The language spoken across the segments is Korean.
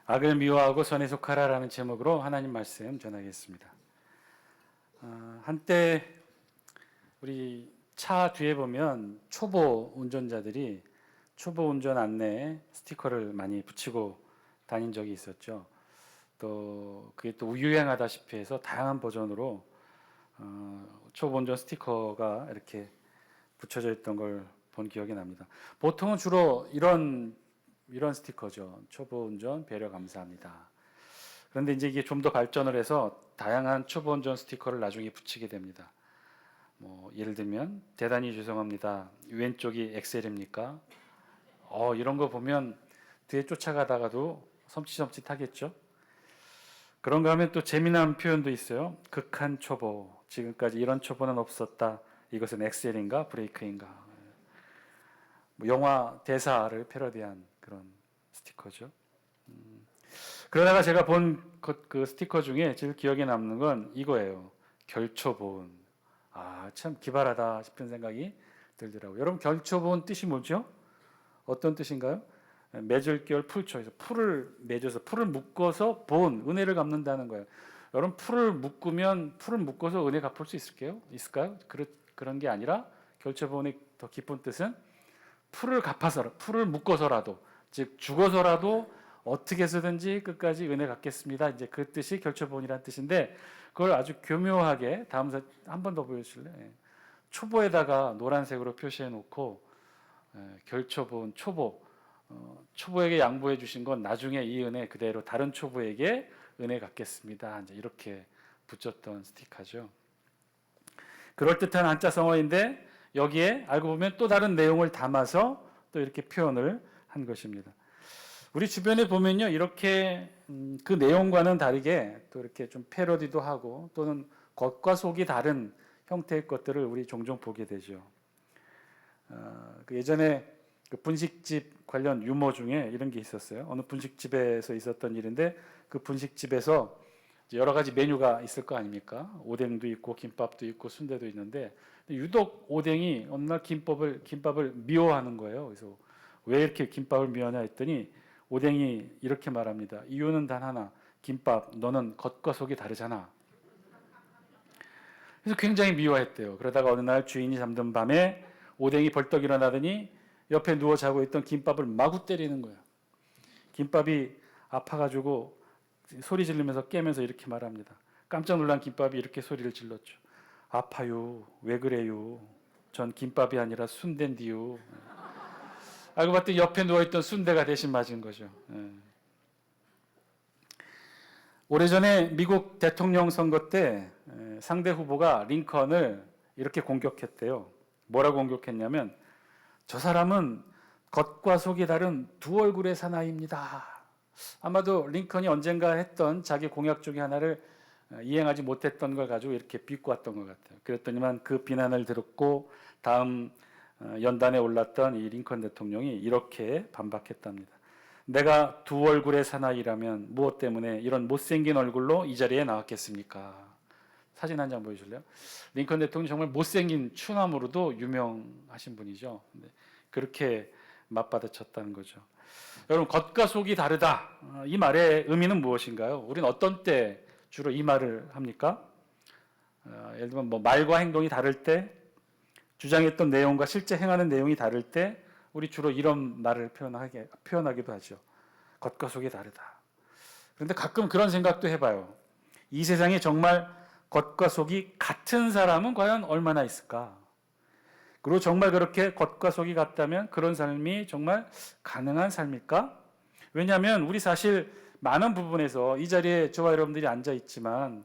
악을 미워하고 선에 속하라라는 제목으로 하나님 말씀 전하겠습니다. 한때 우리 차 뒤에 보면 초보 운전자들이 초보 운전 안내 스티커를 많이 붙이고 다닌 적이 있었죠. 또 그게 또 유행하다시피 해서 다양한 버전으로 초보 운전 스티커가 이렇게 붙여져 있던 걸 본 기억이 납니다. 보통은 주로 이런 스티커죠. 초보 운전 배려 감사합니다. 그런데 이제 이게 좀 더 발전을 해서 다양한 초보 운전 스티커를 나중에 붙이게 됩니다. 뭐 예를 들면 대단히 죄송합니다. 왼쪽이 엑셀입니까? 이런 거 보면 뒤에 쫓아가다가도 섬찟섬찟하겠죠. 그런가 하면 또 재미난 표현도 있어요. 극한 초보. 지금까지 이런 초보는 없었다. 이것은 엑셀인가 브레이크인가. 뭐 영화 대사를 패러디한 그런 스티커죠. 그러다가 제가 본 그 스티커 중에 제일 기억에 남는 건 이거예요. 결초보은. 참 기발하다 싶은 생각이 들더라고요. 여러분 결초보은 뜻이 뭐죠? 어떤 뜻인가요? 맺을결 풀초에서 풀을 맺어서 풀을 묶어서 본 은혜를 갚는다는 거예요. 여러분 풀을 묶어서 은혜 갚을 수 있을까요? 그런 게 아니라 결초보은의 더 깊은 뜻은 풀을 묶어서라도, 즉 죽어서라도 어떻게 해서든지 끝까지 은혜 갚겠습니다. 이제 그 뜻이 결초본이라는 뜻인데, 그걸 아주 교묘하게 다음 한 번 더 보여주실래요? 초보에다가 노란색으로 표시해 놓고 결초본 초보에게 양보해 주신 건 나중에 이 은혜 그대로 다른 초보에게 은혜 갚겠습니다. 이제 이렇게 붙였던 스티커죠. 그럴듯한 한자 성어인데 여기에 알고 보면 또 다른 내용을 담아서 또 이렇게 표현을 한 것입니다. 우리 주변에 보면요, 이렇게 그 내용과는 다르게 또 이렇게 좀 패러디도 하고 또는 겉과 속이 다른 형태의 것들을 우리 종종 보게 되죠. 예전에 그 분식집 관련 유머 중에 이런 게 있었어요. 어느 분식집에서 있었던 일인데 그 분식집에서 여러 가지 메뉴가 있을 거 아닙니까? 오뎅도 있고 김밥도 있고 순대도 있는데 유독 오뎅이 어느 날 김밥을 미워하는 거예요. 그래서 왜 이렇게 김밥을 미워하냐 했더니 오뎅이 이렇게 말합니다. 이유는 단 하나. 김밥, 너는 겉과 속이 다르잖아. 그래서 굉장히 미워했대요. 그러다가 어느 날 주인이 잠든 밤에 오뎅이 벌떡 일어나더니 옆에 누워 자고 있던 김밥을 마구 때리는 거예요. 김밥이 아파가지고 소리 지르면서 깨면서 이렇게 말합니다. 깜짝 놀란 김밥이 이렇게 소리를 질렀죠. 아파요. 왜 그래요? 전 김밥이 아니라 순대인데요. 알고 봤더니 옆에 누워있던 순대가 대신 맞은 거죠. 오래전에 미국 대통령 선거 때 상대 후보가 링컨을 이렇게 공격했대요. 뭐라고 공격했냐면 저 사람은 겉과 속이 다른 두 얼굴의 사나이입니다. 아마도 링컨이 언젠가 했던 자기 공약 중에 하나를 이행하지 못했던 걸 가지고 이렇게 비꼬았던 것 같아요. 그랬더니만 그 비난을 들었고 다음 연단에 올랐던 이 링컨 대통령이 이렇게 반박했답니다. 내가 두 얼굴의 사나이라면 무엇 때문에 이런 못생긴 얼굴로 이 자리에 나왔겠습니까? 사진 한 장 보여줄래요? 링컨 대통령이 정말 못생긴 추남으로도 유명하신 분이죠. 그렇게 맞받아쳤다는 거죠. 여러분, 겉과 속이 다르다. 이 말의 의미는 무엇인가요? 우리는 어떤 때 주로 이 말을 합니까? 예를 들면 뭐 말과 행동이 다를 때, 주장했던 내용과 실제 행하는 내용이 다를 때 우리 주로 이런 말을 표현하기도 하죠. 겉과 속이 다르다. 그런데 가끔 그런 생각도 해봐요. 이 세상에 정말 겉과 속이 같은 사람은 과연 얼마나 있을까? 그리고 정말 그렇게 겉과 속이 같다면 그런 삶이 정말 가능한 삶일까? 왜냐하면 우리 사실 많은 부분에서 이 자리에 저와 여러분들이 앉아 있지만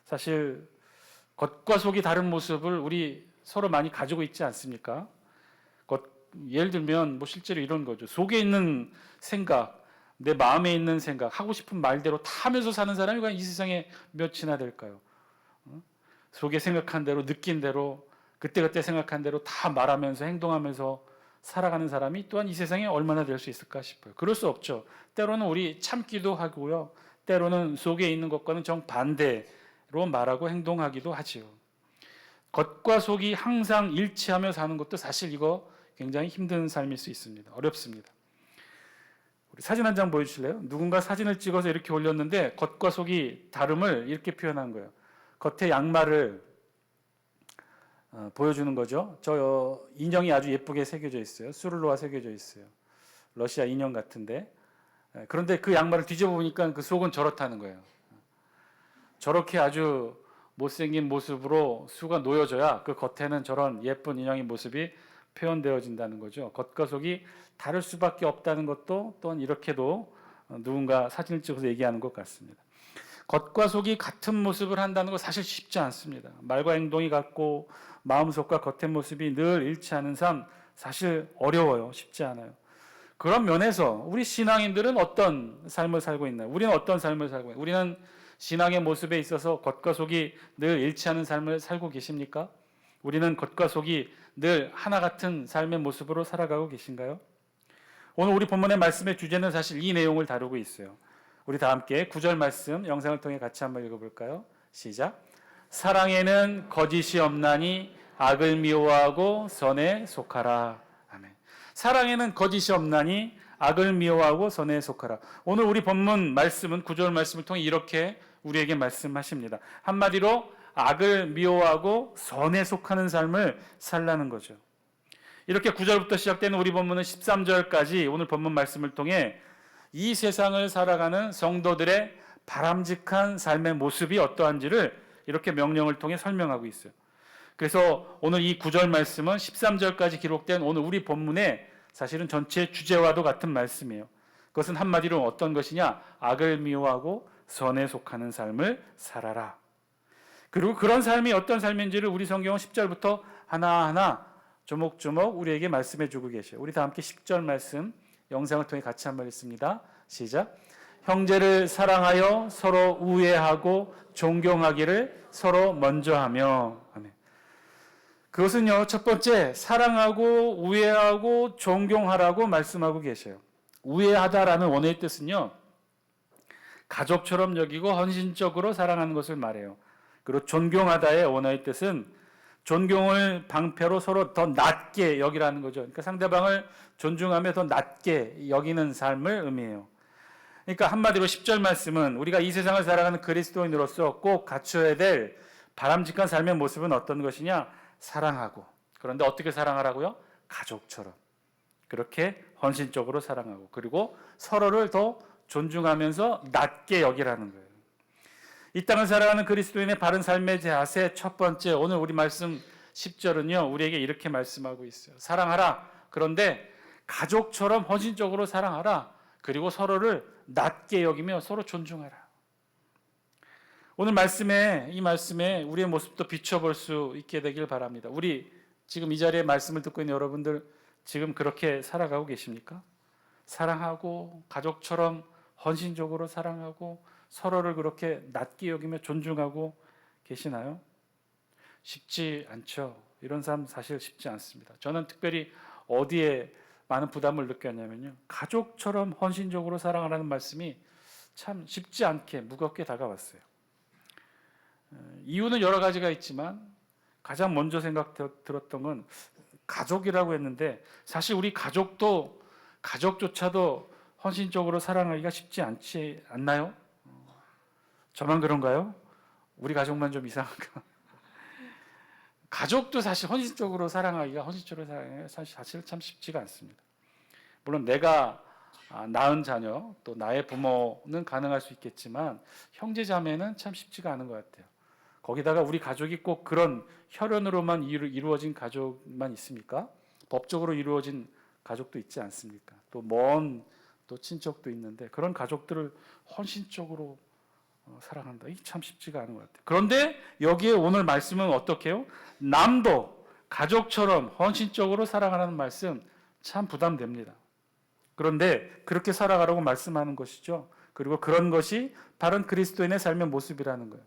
사실 겉과 속이 다른 모습을 우리 서로 많이 가지고 있지 않습니까? 예를 들면 뭐 실제로 이런 거죠. 속에 있는 생각, 내 마음에 있는 생각, 하고 싶은 말대로 다 하면서 사는 사람이 과연 이 세상에 몇이나 될까요? 속에 생각한 대로, 느낀 대로, 그때그때 생각한 대로 다 말하면서 행동하면서 살아가는 사람이 또한 이 세상에 얼마나 될 수 있을까 싶어요. 그럴 수 없죠. 때로는 우리 참기도 하고요. 때로는 속에 있는 것과는 정반대로 말하고 행동하기도 하지요. 겉과 속이 항상 일치하며 사는 것도 사실 이거 굉장히 힘든 삶일 수 있습니다. 어렵습니다. 우리 사진 한 장 보여주실래요? 누군가 사진을 찍어서 이렇게 올렸는데 겉과 속이 다름을 이렇게 표현한 거예요. 겉에 양말을 보여주는 거죠. 저 인형이 아주 예쁘게 새겨져 있어요. 수를로가 새겨져 있어요. 러시아 인형 같은데, 그런데 그 양말을 뒤집어 보니까 그 속은 저렇다는 거예요. 저렇게 아주 못생긴 모습으로 수가 놓여져야 그 겉에는 저런 예쁜 인형의 모습이 표현되어진다는 거죠. 겉과 속이 다를 수밖에 없다는 것도 또한 이렇게도 누군가 사진을 찍어서 얘기하는 것 같습니다. 겉과 속이 같은 모습을 한다는 거 사실 쉽지 않습니다. 말과 행동이 같고 마음속과 겉의 모습이 늘 일치하는 삶 사실 어려워요. 쉽지 않아요. 그런 면에서 우리 신앙인들은 어떤 삶을 살고 있나요? 우리는 어떤 삶을 살고 있나요? 우리는 신앙의 모습에 있어서 겉과 속이 늘 일치하는 삶을 살고 계십니까? 우리는 겉과 속이 늘 하나 같은 삶의 모습으로 살아가고 계신가요? 오늘 우리 본문의 말씀의 주제는 사실 이 내용을 다루고 있어요. 우리 다 함께 9절 말씀 영상을 통해 같이 한번 읽어볼까요? 시작. 사랑에는 거짓이 없나니 악을 미워하고 선에 속하라. 아멘. 사랑에는 거짓이 없나니 악을 미워하고 선에 속하라. 오늘 우리 본문 말씀은 9절 말씀을 통해 이렇게 우리에게 말씀하십니다. 한마디로 악을 미워하고 선에 속하는 삶을 살라는 거죠. 이렇게 9절부터 시작되는 우리 본문은 13절까지 오늘 본문 말씀을 통해 이 세상을 살아가는 성도들의 바람직한 삶의 모습이 어떠한지를 이렇게 명령을 통해 설명하고 있어요. 그래서 오늘 이 9절 말씀은 13절까지 기록된 오늘 우리 본문의 사실은 전체 주제와도 같은 말씀이에요. 그것은 한마디로 어떤 것이냐? 악을 미워하고 선에 속하는 삶을 살아라. 그리고 그런 삶이 어떤 삶인지를 우리 성경은 10절부터 하나하나 조목조목 우리에게 말씀해 주고 계셔요. 우리 다 함께 10절 말씀 영상을 통해 같이 한번 읽습니다. 시작. 형제를 사랑하여 서로 우애하고 존경하기를 서로 먼저 하며. 아멘. 그것은요, 첫 번째 사랑하고 우애하고 존경하라고 말씀하고 계셔요. 우애하다라는 원어의 뜻은요, 가족처럼 여기고 헌신적으로 사랑하는 것을 말해요. 그리고 존경하다의 원어의 뜻은 존경을 방패로 서로 더 낮게 여기라는 거죠. 그러니까 상대방을 존중하며 더 낮게 여기는 삶을 의미해요. 그러니까 한마디로 10절 말씀은 우리가 이 세상을 살아가는 그리스도인으로서 꼭 갖춰야 될 바람직한 삶의 모습은 어떤 것이냐? 사랑하고. 그런데 어떻게 사랑하라고요? 가족처럼. 그렇게 헌신적으로 사랑하고, 그리고 서로를 더 존중하면서 낮게 여기라는 거예요. 이 땅을 살아가는 그리스도인의 바른 삶의 자세 첫 번째, 오늘 우리 말씀 10절은요 우리에게 이렇게 말씀하고 있어요. 사랑하라. 그런데 가족처럼 헌신적으로 사랑하라. 그리고 서로를 낮게 여기며 서로 존중하라. 오늘 이 말씀에 우리의 모습도 비춰볼 수 있게 되길 바랍니다. 우리 지금 이 자리에 말씀을 듣고 있는 여러분들 지금 그렇게 살아가고 계십니까? 사랑하고 가족처럼 헌신적으로 사랑하고 서로를 그렇게 낮게 여기며 존중하고 계시나요? 쉽지 않죠. 이런 삶 사실 쉽지 않습니다. 저는 특별히 어디에 많은 부담을 느꼈냐면요, 가족처럼 헌신적으로 사랑하라는 말씀이 참 쉽지 않게 무겁게 다가왔어요. 이유는 여러 가지가 있지만 가장 먼저 생각 들었던 건 가족이라고 했는데, 사실 우리 가족조차도 헌신적으로 사랑하기가 쉽지 않지 않나요? 저만 그런가요? 우리 가족만 좀 이상한가? 가족도 사실 헌신적으로 사랑하기가 사실 참 쉽지가 않습니다. 물론 내가 낳은 자녀 또 나의 부모는 가능할 수 있겠지만 형제 자매는 참 쉽지가 않은 것 같아요. 거기다가 우리 가족이 꼭 그런 혈연으로만 이루어진 가족만 있습니까? 법적으로 이루어진 가족도 있지 않습니까? 또 먼 친척도 있는데 그런 가족들을 헌신적으로 사랑한다. 이게 참 쉽지가 않은 것 같아요. 그런데 여기에 오늘 말씀은 어떻게 해요? 남도 가족처럼 헌신적으로 사랑하라는 말씀 참 부담됩니다. 그런데 그렇게 살아가라고 말씀하는 것이죠. 그리고 그런 것이 바른 그리스도인의 삶의 모습이라는 거예요.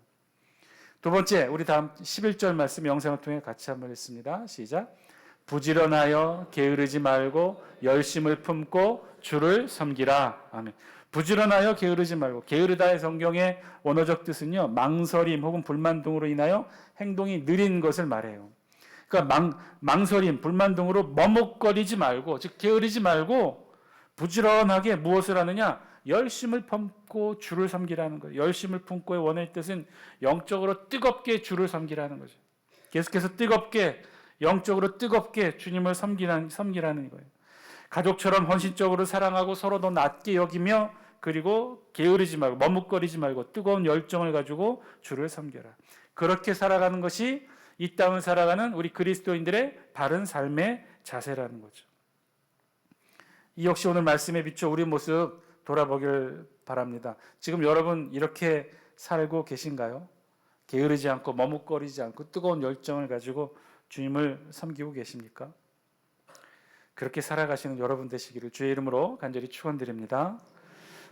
두 번째, 우리 다음 11절 말씀 영상을 통해 같이 한번 읽습니다. 시작. 부지런하여 게으르지 말고 열심을 품고 주를 섬기라. 아멘. 부지런하여 게으르지 말고. 게으르다의 성경의 원어적 뜻은요, 망설임 혹은 불만 등으로 인하여 행동이 느린 것을 말해요. 그러니까 망설임, 불만 등으로 머뭇거리지 말고, 즉 게으르지 말고 부지런하게 무엇을 하느냐? 열심을 품고 주를 섬기라는 거예요. 열심을 품고의 원어의 뜻은 영적으로 뜨겁게 주를 섬기라는 거죠. 계속해서 뜨겁게, 영적으로 뜨겁게 주님을 섬기라는 거예요. 가족처럼 헌신적으로 사랑하고 서로 더 낮게 여기며, 그리고 게으르지 말고 머뭇거리지 말고 뜨거운 열정을 가지고 주를 섬겨라. 그렇게 살아가는 것이 이 땅을 살아가는 우리 그리스도인들의 바른 삶의 자세라는 거죠. 이 역시 오늘 말씀에 비춰 우리 모습 돌아보길 바랍니다. 지금 여러분 이렇게 살고 계신가요? 게으르지 않고 머뭇거리지 않고 뜨거운 열정을 가지고 주님을 섬기고 계십니까? 그렇게 살아가시는 여러분 되시기를 주의 이름으로 간절히 축원드립니다.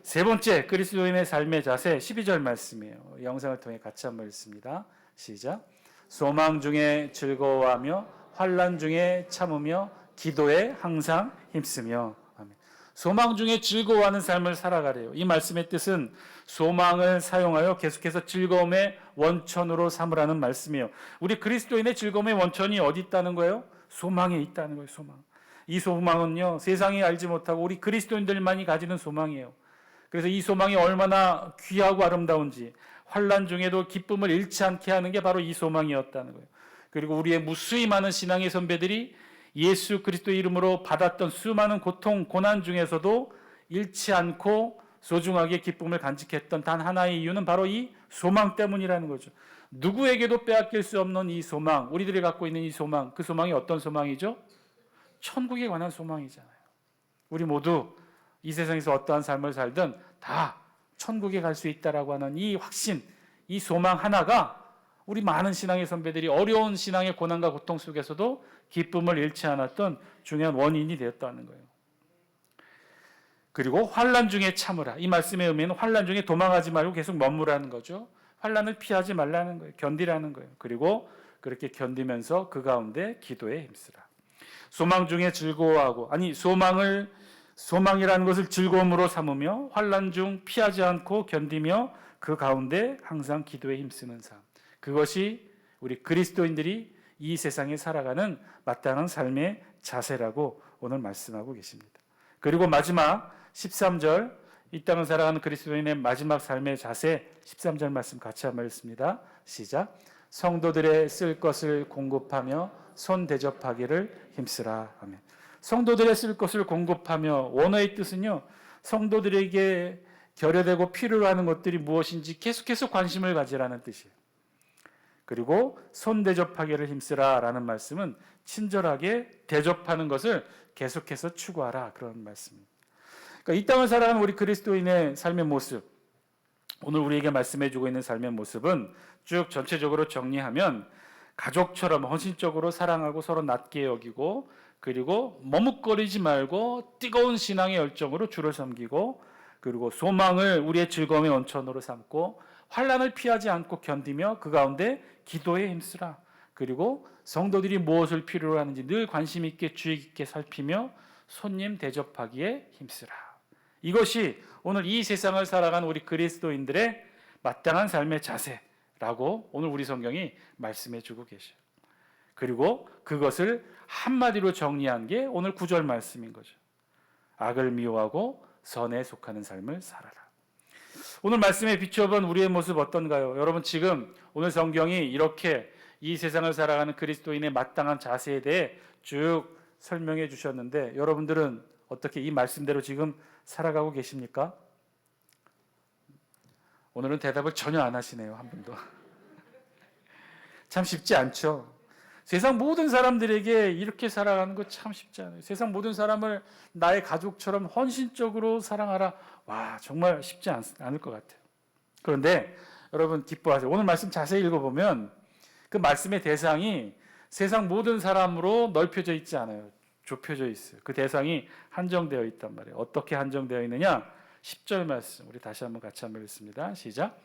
세 번째, 그리스도인의 삶의 자세 12절 말씀이에요. 영상을 통해 같이 한번 읽습니다. 시작. 소망 중에 즐거워하며 환난 중에 참으며 기도에 항상 힘쓰며. 아멘. 소망 중에 즐거워하는 삶을 살아가래요. 이 말씀의 뜻은 소망을 사용하여 계속해서 즐거움의 원천으로 삼으라는 말씀이에요. 우리 그리스도인의 즐거움의 원천이 어디 있다는 거예요? 소망에 있다는 거예요. 소망. 이 소망은요, 세상이 알지 못하고 우리 그리스도인들만이 가지는 소망이에요. 그래서 이 소망이 얼마나 귀하고 아름다운지, 환난 중에도 기쁨을 잃지 않게 하는 게 바로 이 소망이었다는 거예요. 그리고 우리의 무수히 많은 신앙의 선배들이 예수 그리스도의 이름으로 받았던 수많은 고통, 고난 중에서도 잃지 않고 소중하게 기쁨을 간직했던 단 하나의 이유는 바로 이 소망 때문이라는 거죠. 누구에게도 빼앗길 수 없는 이 소망, 우리들이 갖고 있는 이 소망, 그 소망이 어떤 소망이죠? 천국에 관한 소망이잖아요. 우리 모두 이 세상에서 어떠한 삶을 살든 다 천국에 갈 수 있다라고 하는 이 확신, 이 소망 하나가 우리 많은 신앙의 선배들이 어려운 신앙의 고난과 고통 속에서도 기쁨을 잃지 않았던 중요한 원인이 되었다는 거예요. 그리고 환난 중에 참으라. 이 말씀의 의미는 환난 중에 도망하지 말고 계속 머무라는 거죠. 환난을 피하지 말라는 거예요. 견디라는 거예요. 그리고 그렇게 견디면서 그 가운데 기도에 힘쓰라. 소망 중에 즐거워하고, 소망이라는 것을 즐거움으로 삼으며 환난 중 피하지 않고 견디며 그 가운데 항상 기도에 힘쓰는 삶. 그것이 우리 그리스도인들이 이 세상에 살아가는 마땅한 삶의 자세라고 오늘 말씀하고 계십니다. 그리고 마지막 13절, 이 땅을 살아가는 그리스도인의 마지막 삶의 자세 13절 말씀 같이 한번 읽습니다. 시작. 성도들의 쓸 것을 공급하며 손 대접하기를 힘쓰라. 아멘. 성도들의 쓸 것을 공급하며, 원어의 뜻은요, 성도들에게 결여되고 필요로 하는 것들이 무엇인지 계속해서 관심을 가지라는 뜻이에요. 그리고 손 대접하기를 힘쓰라 라는 말씀은 친절하게 대접하는 것을 계속해서 추구하라, 그런 말씀입니다. 그러니까 이 땅을 살아가는 우리 그리스도인의 삶의 모습, 오늘 우리에게 말씀해주고 있는 삶의 모습은 쭉 전체적으로 정리하면 가족처럼 헌신적으로 사랑하고 서로 낮게 여기고, 그리고 머뭇거리지 말고 뜨거운 신앙의 열정으로 주를 섬기고, 그리고 소망을 우리의 즐거움의 원천으로 삼고 환난을 피하지 않고 견디며 그 가운데 기도에 힘쓰라. 그리고 성도들이 무엇을 필요로 하는지 늘 관심 있게 주의 깊게 살피며 손님 대접하기에 힘쓰라. 이것이 오늘 이 세상을 살아가는 우리 그리스도인들의 마땅한 삶의 자세라고 오늘 우리 성경이 말씀해 주고 계셔요. 그리고 그것을 한마디로 정리한 게 오늘 9절 말씀인 거죠. 악을 미워하고 선에 속하는 삶을 살아라. 오늘 말씀에 비춰본 우리의 모습 어떤가요? 여러분, 지금 오늘 성경이 이렇게 이 세상을 살아가는 그리스도인의 마땅한 자세에 대해 쭉 설명해 주셨는데, 여러분들은 어떻게 이 말씀대로 지금 살아가고 계십니까? 오늘은 대답을 전혀 안 하시네요, 한 분도. 참 쉽지 않죠. 세상 모든 사람들에게 이렇게 살아가는 거 참 쉽지 않아요. 세상 모든 사람을 나의 가족처럼 헌신적으로 사랑하라. 와, 정말 쉽지 않을 것 같아요. 그런데 여러분 기뻐하세요. 오늘 말씀 자세히 읽어보면 그 말씀의 대상이 세상 모든 사람으로 넓혀져 있지 않아요. 좁혀져 있어요. 그 대상이 한정되어 있단 말이에요. 어떻게 한정되어 있느냐? 10절 말씀 우리 다시 한번 같이 한번 읽습니다. 시작.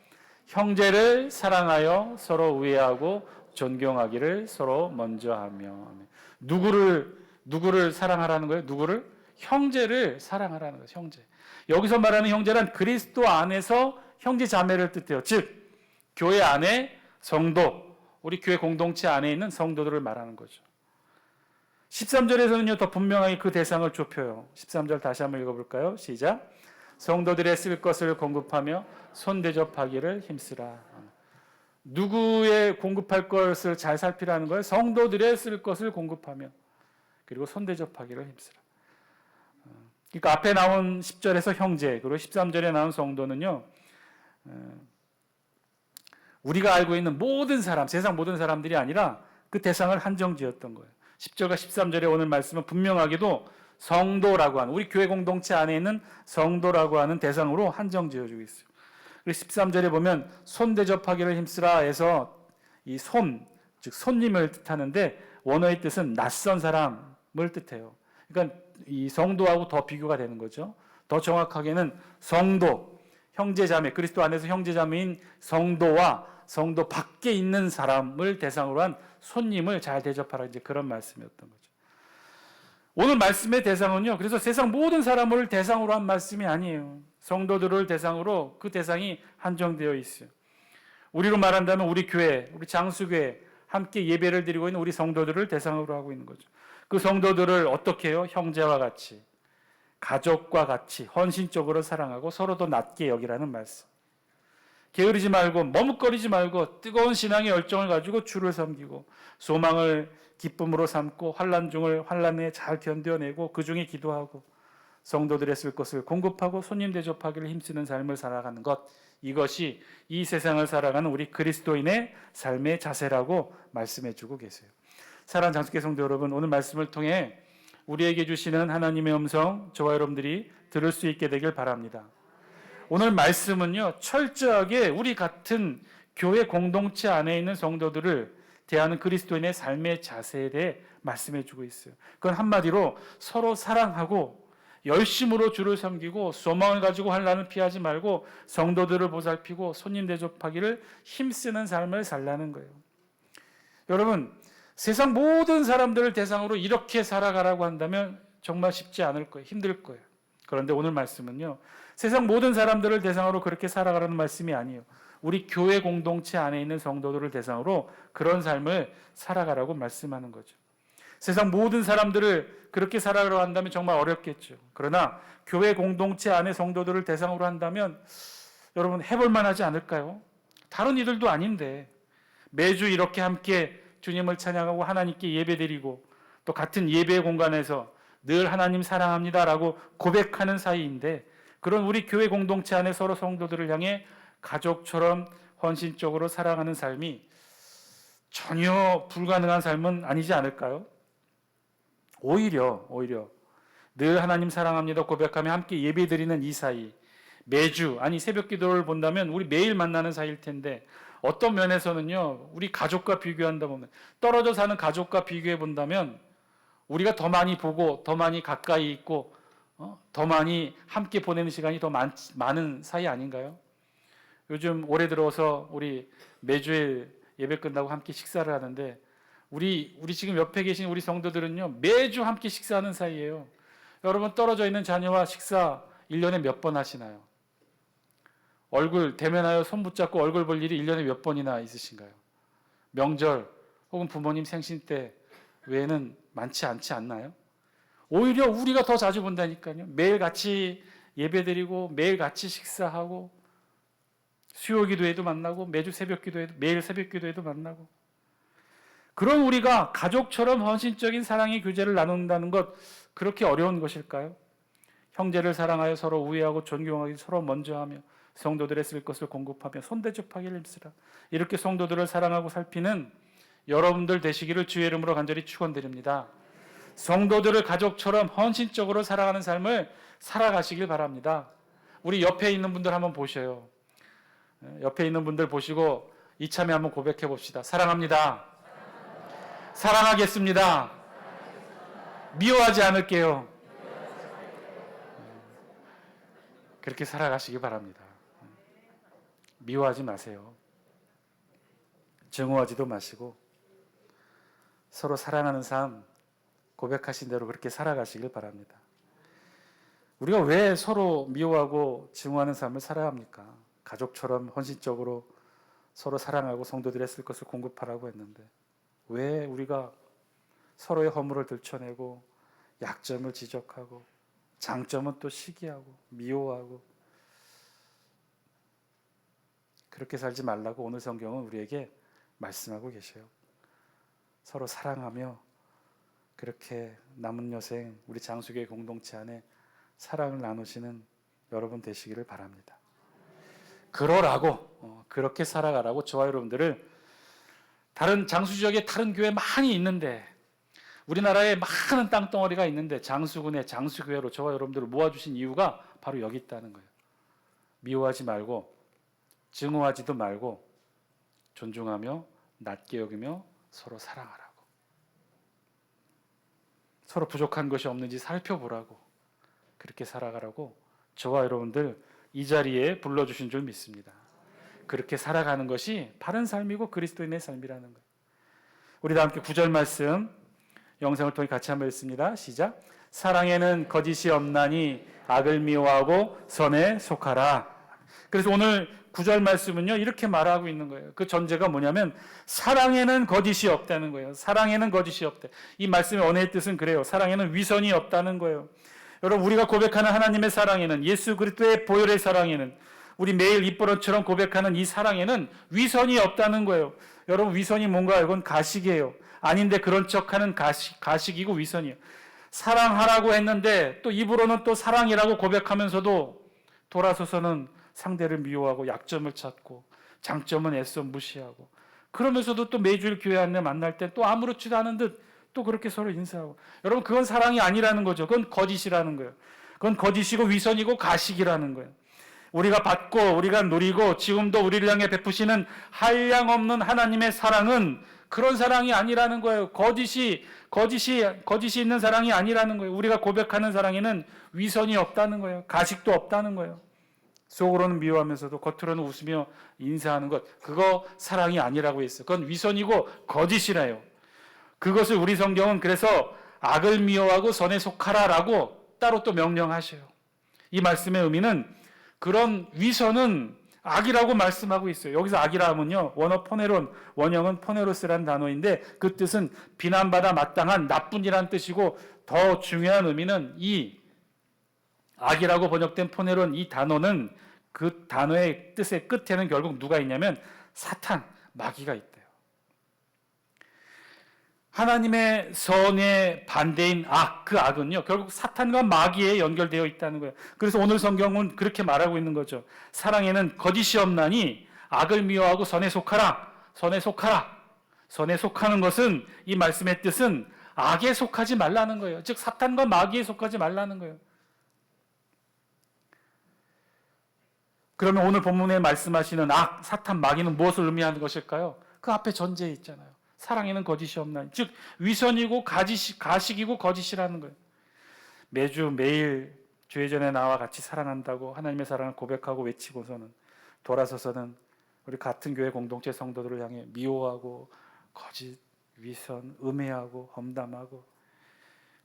형제를 사랑하여 서로 우애하고 존경하기를 서로 먼저 하며. 누구를 사랑하라는 거예요? 누구를? 형제를 사랑하라는 거예요. 형제. 여기서 말하는 형제란 그리스도 안에서 형제 자매를 뜻해요. 즉 교회 안에 성도, 우리 교회 공동체 안에 있는 성도들을 말하는 거죠. 13절에서는요, 더 분명하게 그 대상을 좁혀요. 13절 다시 한번 읽어볼까요? 시작. 성도들의 쓸 것을 공급하며 손 대접하기를 힘쓰라. 누구의 공급할 것을 잘 살피라는 거예요? 성도들의 쓸 것을 공급하며 그리고 손 대접하기를 힘쓰라. 그러니까 앞에 나온 10절에서 형제, 그리고 13절에 나온 성도는요, 우리가 알고 있는 모든 사람, 세상 모든 사람들이 아니라 그 대상을 한정지었던 거예요. 10절과 13절에 오늘 말씀은 분명하게도 성도라고 하는, 우리 교회 공동체 안에 있는 성도라고 하는 대상으로 한정지어주고 있어요. 그리고 13절에 보면 손 대접하기를 힘쓰라 해서 이 손, 즉 손님을 뜻하는데 원어의 뜻은 낯선 사람을 뜻해요. 그러니까 이 성도하고 더 비교가 되는 거죠. 더 정확하게는 성도, 형제자매, 그리스도 안에서 형제자매인 성도와 성도 밖에 있는 사람을 대상으로 한 손님을 잘 대접하라, 이제 그런 말씀이었던 거죠. 오늘 말씀의 대상은요, 그래서 세상 모든 사람을 대상으로 한 말씀이 아니에요. 성도들을 대상으로 그 대상이 한정되어 있어요. 우리로 말한다면 우리 교회, 우리 장수교회 함께 예배를 드리고 있는 우리 성도들을 대상으로 하고 있는 거죠. 그 성도들을 어떻게 해요? 형제와 같이, 가족과 같이 헌신적으로 사랑하고 서로도 낮게 여기라는 말씀. 게으르지 말고 머뭇거리지 말고 뜨거운 신앙의 열정을 가지고 주를 섬기고 소망을 기쁨으로 삼고 환난 중을 환난에 잘 견뎌내고 그 중에 기도하고 성도들의 쓸 것을 공급하고 손님 대접하기를 힘쓰는 삶을 살아가는 것, 이것이 이 세상을 살아가는 우리 그리스도인의 삶의 자세라고 말씀해 주고 계세요. 사랑하는 장수교 성도 여러분, 오늘 말씀을 통해 우리에게 주시는 하나님의 음성, 저와 여러분들이 들을 수 있게 되길 바랍니다. 오늘 말씀은요, 철저하게 우리 같은 교회 공동체 안에 있는 성도들을 대하는 그리스도인의 삶의 자세에 대해 말씀해 주고 있어요. 그건 한마디로 서로 사랑하고 열심으로 주를 섬기고 소망을 가지고 환난을 피하지 말고 성도들을 보살피고 손님 대접하기를 힘쓰는 삶을 살라는 거예요. 여러분, 세상 모든 사람들을 대상으로 이렇게 살아가라고 한다면 정말 쉽지 않을 거예요. 힘들 거예요. 그런데 오늘 말씀은요, 세상 모든 사람들을 대상으로 그렇게 살아가라는 말씀이 아니에요. 우리 교회 공동체 안에 있는 성도들을 대상으로 그런 삶을 살아가라고 말씀하는 거죠. 세상 모든 사람들을 그렇게 살아가라고 한다면 정말 어렵겠죠. 그러나 교회 공동체 안에 성도들을 대상으로 한다면 여러분 해볼 만하지 않을까요? 다른 이들도 아닌데 매주 이렇게 함께 주님을 찬양하고 하나님께 예배드리고 또 같은 예배 공간에서 늘 하나님 사랑합니다라고 고백하는 사이인데, 그런 우리 교회 공동체 안에 서로 성도들을 향해 가족처럼 헌신적으로 사랑하는 삶이 전혀 불가능한 삶은 아니지 않을까요? 오히려 늘 하나님 사랑합니다 고백하며 함께 예배드리는 이 사이, 매주, 아니 새벽 기도를 본다면 우리 매일 만나는 사이일 텐데, 어떤 면에서는요, 우리 가족과 비교한다 보면, 떨어져 사는 가족과 비교해 본다면 우리가 더 많이 보고 더 많이 가까이 있고 더 많이 함께 보내는 시간이 더 많은 사이 아닌가요? 요즘 올해 들어서 우리 매주일 예배 끝나고 함께 식사를 하는데 우리 지금 옆에 계신 우리 성도들은요, 매주 함께 식사하는 사이예요. 여러분, 떨어져 있는 자녀와 식사 1년에 몇 번 하시나요? 얼굴 대면하여 손 붙잡고 얼굴 볼 일이 1년에 몇 번이나 있으신가요? 명절 혹은 부모님 생신 때 외에는 많지 않지 않나요? 오히려 우리가 더 자주 본다니까요. 매일 같이 예배드리고 매일 같이 식사하고 수요 기도회도 만나고 매주 새벽 기도회도, 매일 새벽 기도회도 만나고, 그런 우리가 가족처럼 헌신적인 사랑의 교제를 나눈다는 것, 그렇게 어려운 것일까요? 형제를 사랑하여 서로 우애하고 존경하기 서로 먼저 하며 성도들의 쓸 것을 공급하며 손대접하기를 힘쓰라. 이렇게 성도들을 사랑하고 살피는 여러분들 되시기를 주의 이름으로 간절히 축원드립니다. 성도들을 가족처럼 헌신적으로 살아가는 삶을 살아가시길 바랍니다. 우리 옆에 있는 분들 한번 보셔요. 옆에 있는 분들 보시고 이참에 한번 고백해 봅시다. 사랑합니다. 사랑하겠습니다. 미워하지 않을게요. 그렇게 살아가시기 바랍니다. 미워하지 마세요. 증오하지도 마시고 서로 사랑하는 삶 고백하신 대로 그렇게 살아가시길 바랍니다. 우리가 왜 서로 미워하고 증오하는 삶을 살아야 합니까? 가족처럼 헌신적으로 서로 사랑하고 성도들의 쓸 것을 공급하라고 했는데 왜 우리가 서로의 허물을 들춰내고 약점을 지적하고 장점은 또 시기하고 미워하고 그렇게 살지 말라고 오늘 성경은 우리에게 말씀하고 계셔요. 서로 사랑하며 그렇게 남은 여생 우리 장수교회 공동체 안에 사랑을 나누시는 여러분 되시기를 바랍니다. 그러라고 그렇게 살아가라고 저와 여러분들을 다른 장수 지역에 다른 교회 많이 있는데 우리나라에 많은 땅덩어리가 있는데 장수군의 장수교회로 저와 여러분들을 모아주신 이유가 바로 여기 있다는 거예요. 미워하지 말고 증오하지도 말고 존중하며 낮게 여기며 서로 사랑하라고, 서로 부족한 것이 없는지 살펴보라고, 그렇게 살아가라고 저와 여러분들 이 자리에 불러주신 줄 믿습니다. 그렇게 살아가는 것이 바른 삶이고 그리스도인의 삶이라는 거예요. 우리 다 함께 9절 말씀 영상을 통해 같이 한번 읽습니다. 시작. 사랑에는 거짓이 없나니 악을 미워하고 선에 속하라. 그래서 오늘 9절 말씀은요 이렇게 말하고 있는 거예요. 그 전제가 뭐냐면 사랑에는 거짓이 없다는 거예요. 사랑에는 거짓이 없다. 이 말씀의 원어의 뜻은 그래요. 사랑에는 위선이 없다는 거예요. 여러분, 우리가 고백하는 하나님의 사랑에는, 예수 그리스도의 보혈의 사랑에는, 우리 매일 입버릇처럼 고백하는 이 사랑에는 위선이 없다는 거예요. 여러분, 위선이 뭔가요? 이건 가식이에요. 아닌데 그런 척하는 가식이고 위선이에요. 사랑하라고 했는데 또 입으로는 또 사랑이라고 고백하면서도 돌아서서는 상대를 미워하고 약점을 찾고 장점은 애써 무시하고, 그러면서도 또 매주일 교회 안에 만날 때 또 아무렇지도 않은 듯 또 그렇게 서로 인사하고. 여러분, 그건 사랑이 아니라는 거죠. 그건 거짓이라는 거예요. 그건 거짓이고 위선이고 가식이라는 거예요. 우리가 받고 우리가 누리고 지금도 우리를 향해 베푸시는 한량없는 하나님의 사랑은 그런 사랑이 아니라는 거예요. 거짓이 있는 사랑이 아니라는 거예요. 우리가 고백하는 사랑에는 위선이 없다는 거예요. 가식도 없다는 거예요. 속으로는 미워하면서도 겉으로는 웃으며 인사하는 것, 그거 사랑이 아니라고 했어요. 그건 위선이고 거짓이라요. 그것을 우리 성경은 그래서 악을 미워하고 선에 속하라라고 따로 또 명령하셔요. 이 말씀의 의미는 그런 위선은 악이라고 말씀하고 있어요. 여기서 악이라 하면요, 원어 포네론, 원형은 포네로스라는 단어인데 그 뜻은 비난받아 마땅한 나쁜이라는 뜻이고, 더 중요한 의미는 이 악이라고 번역된 포네론, 이 단어는 그 단어의 뜻의 끝에는 결국 누가 있냐면 사탄, 마귀가 있대요. 하나님의 선의 반대인 악, 그 악은요 결국 사탄과 마귀에 연결되어 있다는 거예요. 그래서 오늘 성경은 그렇게 말하고 있는 거죠. 사랑에는 거짓이 없나니 악을 미워하고 선에 속하라. 선에 속하라. 선에 속하는 것은, 이 말씀의 뜻은 악에 속하지 말라는 거예요. 즉 사탄과 마귀에 속하지 말라는 거예요. 그러면 오늘 본문에 말씀하시는 악, 사탄, 마귀는 무엇을 의미하는 것일까요? 그 앞에 전제에 있잖아요. 사랑에는 거짓이 없나니, 즉 위선이고 가식이고 거짓이라는 거예요. 매주 매일 주회전에 나와 같이 사랑한다고 하나님의 사랑을 고백하고 외치고서는 돌아서서는 우리 같은 교회 공동체 성도들을 향해 미워하고 거짓, 위선, 음해하고 험담하고,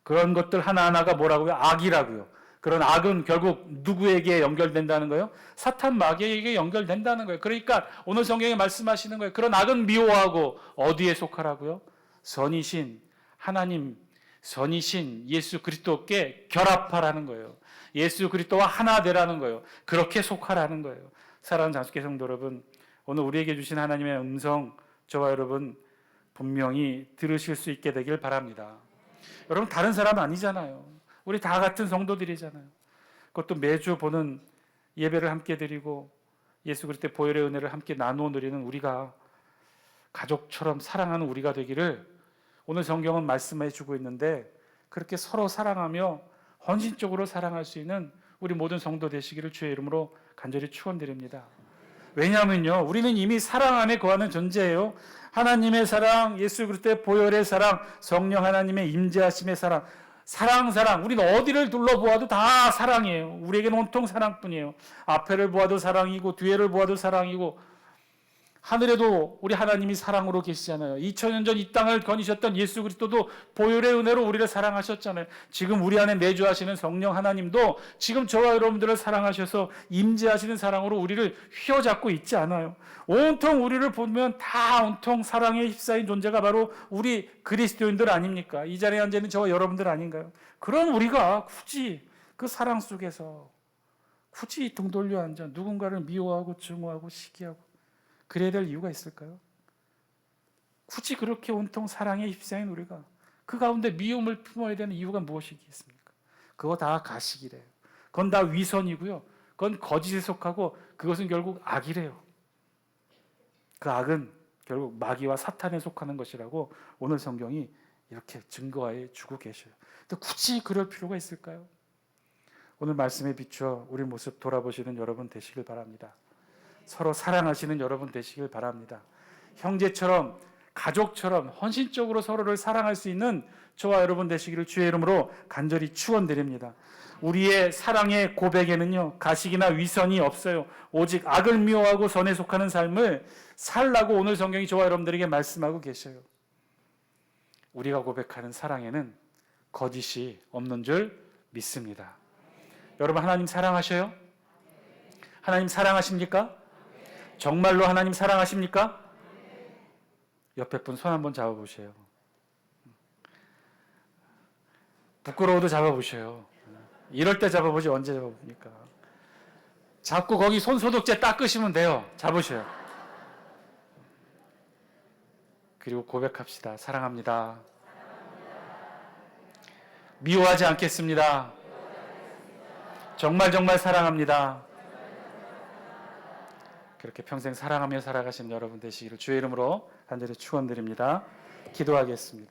그런 것들 하나하나가 뭐라고요? 악이라고요. 그런 악은 결국 누구에게 연결된다는 거예요? 사탄, 마귀에게 연결된다는 거예요. 그러니까 오늘 성경에 말씀하시는 거예요. 그런 악은 미워하고 어디에 속하라고요? 선이신 하나님, 선이신 예수 그리스도께 결합하라는 거예요. 예수 그리스도와 하나 되라는 거예요. 그렇게 속하라는 거예요. 사랑하는 장수교회 성도 여러분, 오늘 우리에게 주신 하나님의 음성, 저와 여러분 분명히 들으실 수 있게 되길 바랍니다. 여러분, 다른 사람 아니잖아요. 우리 다 같은 성도들이잖아요. 그것도 매주 보는 예배를 함께 드리고 예수 그리스도의 보혈의 은혜를 함께 나누어 누리는 우리가, 가족처럼 사랑하는 우리가 되기를 오늘 성경은 말씀해 주고 있는데, 그렇게 서로 사랑하며 헌신적으로 사랑할 수 있는 우리 모든 성도 되시기를 주의 이름으로 간절히 축원드립니다. 왜냐하면요, 우리는 이미 사랑 안에 거하는 존재예요. 하나님의 사랑, 예수 그리스도의 보혈의 사랑, 성령 하나님의 임재하심의 사랑, 사랑. 우리는 어디를 둘러보아도 다 사랑이에요. 우리에게는 온통 사랑뿐이에요. 앞에를 보아도 사랑이고 뒤에를 보아도 사랑이고 하늘에도 우리 하나님이 사랑으로 계시잖아요. 2000년 전 이 땅을 거니셨던 예수 그리스도도 보혈의 은혜로 우리를 사랑하셨잖아요. 지금 우리 안에 내주하시는 성령 하나님도 지금 저와 여러분들을 사랑하셔서 임재하시는 사랑으로 우리를 휘어잡고 있지 않아요. 온통 우리를 보면 다 온통 사랑에 휩싸인 존재가 바로 우리 그리스도인들 아닙니까? 이 자리에 앉아 있는 저와 여러분들 아닌가요? 그럼 우리가 굳이 그 사랑 속에서 굳이 등 돌려 앉아 누군가를 미워하고 증오하고 시기하고 그래야 될 이유가 있을까요? 굳이 그렇게 온통 사랑에 휩싸인 우리가 그 가운데 미움을 품어야 되는 이유가 무엇이겠습니까? 그거 다 가식이래요. 그건 다 위선이고요. 그건 거짓에 속하고 그것은 결국 악이래요. 그 악은 결국 마귀와 사탄에 속하는 것이라고 오늘 성경이 이렇게 증거해 주고 계셔요. 근데 굳이 그럴 필요가 있을까요? 오늘 말씀에 비추어 우리 모습 돌아보시는 여러분 되시길 바랍니다. 서로 사랑하시는 여러분 되시길 바랍니다. 형제처럼 가족처럼 헌신적으로 서로를 사랑할 수 있는 저와 여러분 되시기를 주의 이름으로 간절히 축원드립니다. 우리의 사랑의 고백에는요 가식이나 위선이 없어요. 오직 악을 미워하고 선에 속하는 삶을 살라고 오늘 성경이 저와 여러분들에게 말씀하고 계셔요. 우리가 고백하는 사랑에는 거짓이 없는 줄 믿습니다. 여러분 하나님 사랑하셔요? 하나님 사랑하십니까? 정말로 하나님 사랑하십니까? 옆에 분 손 한번 잡아보세요. 부끄러워도 잡아보세요. 이럴 때 잡아보지 언제 잡아봅니까? 자꾸 거기 손소독제 닦으시면 돼요. 잡으셔요. 그리고 고백합시다. 사랑합니다. 미워하지 않겠습니다. 정말 사랑합니다. 그렇게 평생 사랑하며 살아가시는 여러분 되시기를 주의 이름으로 간절히 축원드립니다. 기도하겠습니다.